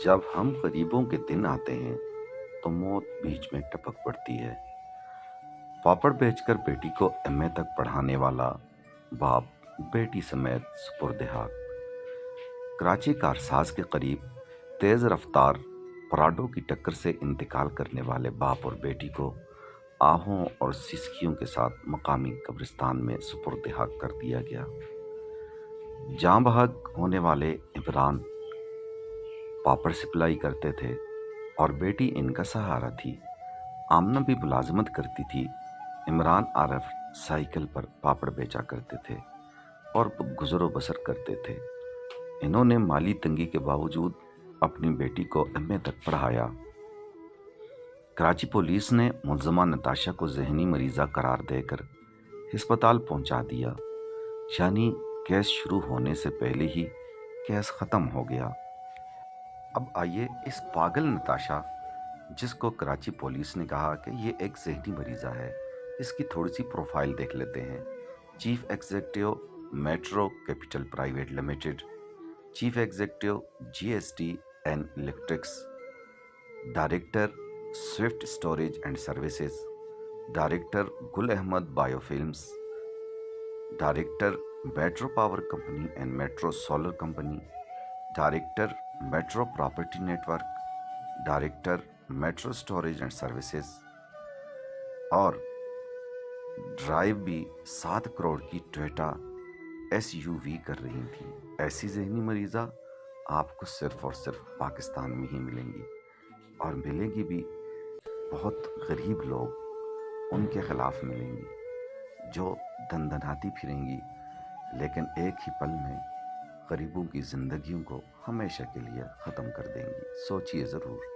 جب ہم غریبوں کے دن آتے ہیں تو موت بیچ میں ٹپک پڑتی ہے۔ پاپڑ بیچ کر بیٹی کو ایم اے تک پڑھانے والا باپ بیٹی سمیت سپرد خاک۔ کراچی کارساز کے قریب تیز رفتار پراڈو کی ٹکر سے انتقال کرنے والے باپ اور بیٹی کو آہوں اور سسکیوں کے ساتھ مقامی قبرستان میں سپرد خاک کر دیا گیا۔ جاں بحق ہونے والے عمران پاپڑ سپلائی کرتے تھے اور بیٹی ان کا سہارا تھی۔ آمنہ بھی ملازمت کرتی تھی۔ عمران عارف سائیکل پر پاپڑ بیچا کرتے تھے اور گزر و بسر کرتے تھے۔ انہوں نے مالی تنگی کے باوجود اپنی بیٹی کو ایم اے تک پڑھایا۔ کراچی پولیس نے ملزمہ نتاشا کو ذہنی مریضہ قرار دے کر ہسپتال پہنچا دیا، یعنی کیس شروع ہونے سے پہلے ہی کیس ختم ہو گیا۔ اب آئیے اس پاگل نتاشا، جس کو کراچی پولیس نے کہا کہ یہ ایک ذہنی مریضہ ہے، اس کی تھوڑی سی پروفائل دیکھ لیتے ہیں۔ Chief executive metro capital private limited, chief executive G S T and electrics, director swift storage and services, director Gul Ahmed bio films, director metro power company and metro solar company, director metro property network, director metro storage and services, اور drive بھی 7 کروڑ کی Toyota S you وی کر رہی تھی۔ ایسی ذہنی مریضہ آپ کو صرف اور صرف پاکستان میں ہی ملیں گی، اور ملیں گی بھی بہت غریب لوگ ان کے خلاف ملیں گی جو دندناتی پھریں گی، لیکن ایک ہی پل میں غریبوں کی زندگیوں کو ہمیشہ کے لیے ختم کر دیں گی۔ سوچئے ضرور۔